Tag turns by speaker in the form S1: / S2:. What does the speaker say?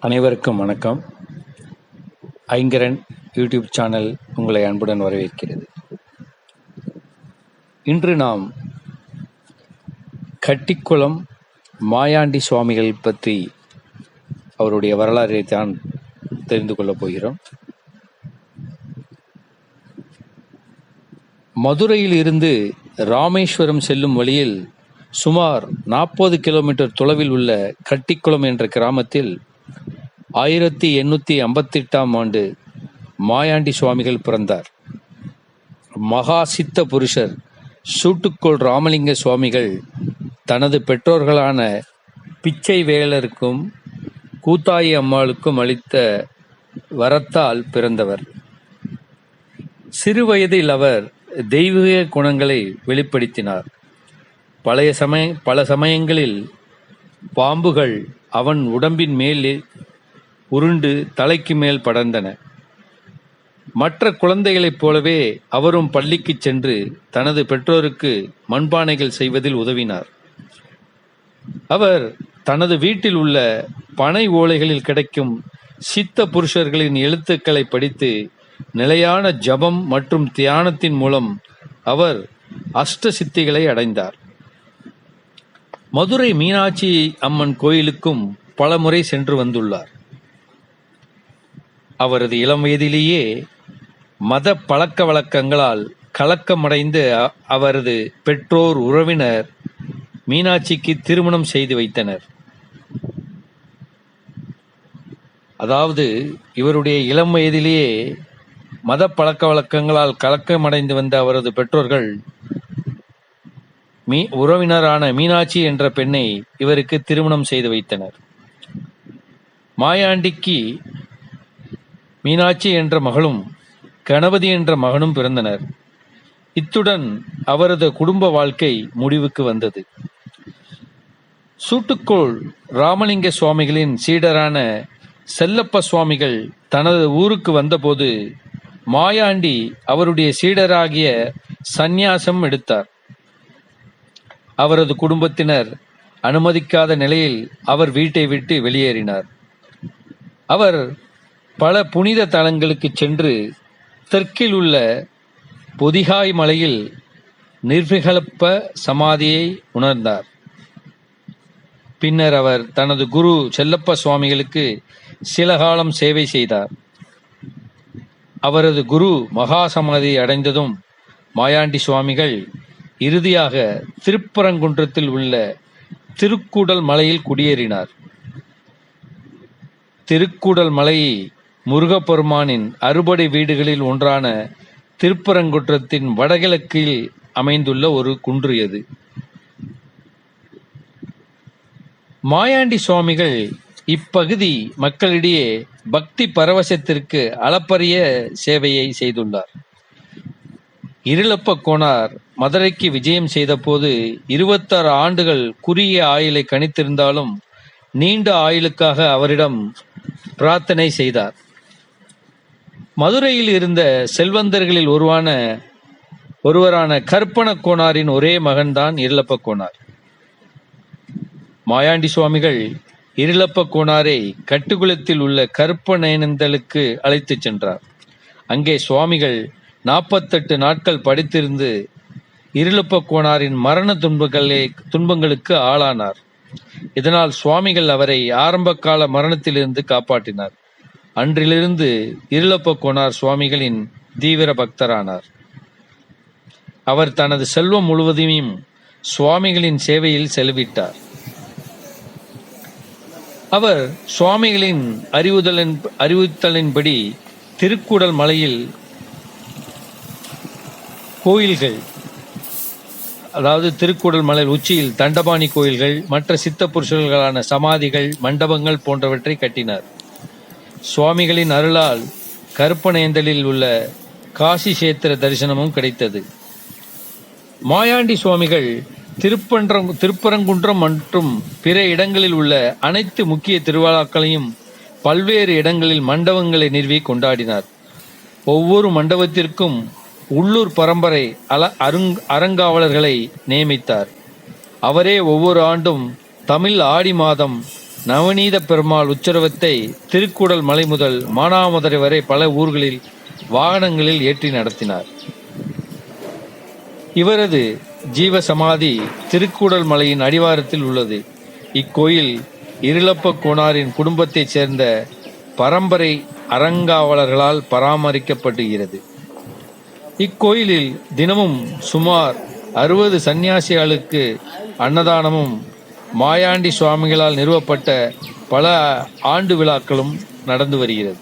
S1: அனைவருக்கும் வணக்கம். Ayngaran YouTube channel உங்களை அன்புடன் வரவேற்கிறது. இன்று நாம் கட்டிக்குளம் மாயாண்டி சுவாமிகள் பற்றி அவருடைய வரலாறை தான் தெரிந்து கொள்ளப் போகிறோம். மதுரையில் இருந்து ராமேஸ்வரம் செல்லும் வழியில் சுமார் 40 கிலோமீட்டர் தொலைவில் உள்ள கட்டிக்குளம் என்ற கிராமத்தில் 1858 ஆண்டு மாயாண்டி சுவாமிகள் பிறந்தார். மகா சித்த புருஷர் சூட்டுக்கோள் ராமலிங்க சுவாமிகள் தனது பெற்றோர்களான பிச்சை வேலருக்கும் கூத்தாயி அம்மாளுக்கும் அளித்த வரத்தால் பிறந்தவர். சிறுவயதில் அவர் தெய்வீக குணங்களை வெளிப்படுத்தினார். பல சமயங்களில் பாம்புகள் அவன் உடம்பின் மேல் உருண்டு தலைக்கு மேல் படர்ந்தன. மற்ற குழந்தைகளைப் போலவே அவரும் பள்ளிக்கு சென்று தனது பெற்றோருக்கு மண்பானைகள் செய்வதில் உதவினார். அவர் தனது வீட்டில் உள்ள பனை ஓலைகளில் கிடைக்கும் சித்த புருஷர்களின் எழுத்துக்களை படித்து நிலையான ஜபம் மற்றும் தியானத்தின் மூலம் அவர் அஷ்ட சித்திகளை அடைந்தார். மதுரை மீனாட்சி அம்மன் கோயிலுக்கும் பலமுறை சென்று வந்துள்ளார். அவரது இளம் வயதிலேயே மத பழக்க வழக்கங்களால் கலக்கமடைந்து அவரது பெற்றோர் உறவினர் மீனாட்சிக்கு திருமணம் செய்து வைத்தனர். அதாவது இவருடைய இளம் வயதிலேயே மத பழக்க வழக்கங்களால் கலக்கமடைந்து வந்த அவரது பெற்றோர்கள் உறவினரான மீனாட்சி என்ற பெண்ணை இவருக்கு திருமணம் செய்து வைத்தனர். மாயாண்டிக்கு மீனாட்சி என்ற மகளும் கணபதி என்ற மகனும் பிறந்தனர். இத்துடன் அவரது குடும்ப வாழ்க்கை முடிவுக்கு வந்தது. சூட்டுக்கோள் ராமலிங்க சுவாமிகளின் சீடரான செல்லப்ப சுவாமிகள் தனது ஊருக்கு வந்தபோது மாயாண்டி அவருடைய சீடராகிய சந்நியாசம் எடுத்தார். அவரது குடும்பத்தினர் அனுமதிக்காத நிலையில் அவர் வீட்டை விட்டு வெளியேறினார். அவர் பல புனித தலங்களுக்கு சென்று தெற்கில் உள்ள பொதிகாய் மலையில் நிர்விகல்ப சமாதியை உணர்ந்தார். பின்னர் அவர் தனது குரு செல்லப்ப சுவாமிகளுக்கு சில காலம் சேவை செய்தார். அவரது குரு மகா சமாதி அடைந்ததும் மாயாண்டி சுவாமிகள் இறுதியாக திருப்பரங்குன்றத்தில் உள்ள திருக்கூடல் மலையில் குடியேறினார். திருக்கூடல் மலை முருகப்பெருமானின் அறுபடை வீடுகளில் ஒன்றான திருப்பரங்குன்றத்தின் வடகிழக்கில் அமைந்துள்ள ஒரு குன்று அது. மாயாண்டி சுவாமிகள் இப்பகுதி மக்களிடையே பக்தி பரவசத்திற்கு அளப்பரிய சேவையை செய்துள்ளார். இருளப்ப கோனார் மதுரைக்கு விஜயம் செய்த போது 26 ஆண்டுகள் குறுகிய ஆயுளை கணித்திருந்தாலும் நீண்ட ஆயுளுக்காக அவரிடம் பிரார்த்தனை செய்தார். மதுரையில் இருந்த செல்வந்தர்களில் ஒருவரான கற்பன கோனாரின் ஒரே மகன்தான் இருளப்ப கோனார். மாயாண்டி சுவாமிகள் இருளப்ப கோனாரை கட்டுக்குளத்தில் உள்ள கற்பனேனந்தலுக்கு அழைத்துச் சென்றார். அங்கே சுவாமிகள் 48 நாட்கள் படித்திருந்து இருளப்ப கோனாரின் மரண துன்பங்களுக்கு ஆளானார். இதனால் சுவாமிகள் அவரை ஆரம்ப கால மரணத்திலிருந்து காப்பாற்றினார். அன்றிலிருந்து இருளப்ப கோனார் சுவாமிகளின் தீவிர பக்தரானார். அவர் தனது செல்வம் முழுவதையும் சுவாமிகளின் சேவையில் செலவிட்டார். அவர் சுவாமிகளின் அறிவுறுத்தலின்படி திருக்கூடல் மலையில் கோயில்கள், அதாவது திருக்கூடல் மலை உச்சியில் தண்டபாணி கோயில்கள், மற்ற சித்த புருஷர்களான சமாதிகள், மண்டபங்கள் போன்றவற்றை கட்டினார். சுவாமிகளின் அருளால் கருப்பனேந்தலில் உள்ள காசி கஷேத்திர தரிசனமும் கிடைத்தது. மாயாண்டி சுவாமிகள் திருப்பரங்குன்றம் மற்றும் பிற இடங்களில் உள்ள அனைத்து முக்கிய திருவிழாக்களையும் பல்வேறு இடங்களில் மண்டபங்களை நிறுவி கொண்டாடினார். ஒவ்வொரு மண்டபத்திற்கும் உள்ளூர் பரம்பரை அறங்காவலர்களை நியமித்தார். அவரே ஒவ்வொரு ஆண்டும் தமிழ் ஆடி மாதம் நவநீத பெருமாள் உற்சவத்தை திருக்கூடல் மலை முதல் மானாமதுரை வரை பல ஊர்களில் வாகனங்களில் ஏற்றி நடத்தினார். இவரது ஜீவ சமாதி திருக்கூடல் மலையின் அடிவாரத்தில் உள்ளது. இக்கோயில் இருளப்ப கோனாரின் குடும்பத்தைச் சேர்ந்த பரம்பரை அறங்காவலர்களால் பராமரிக்கப்படுகிறது. இக்கோயிலில் தினமும் சுமார் 60 சன்னியாசிகளுக்கு அன்னதானமும் மாயாண்டி சுவாமிகளால் நிறுவப்பட்ட பல ஆண்டு விழாக்களும் நடந்து வருகிறது.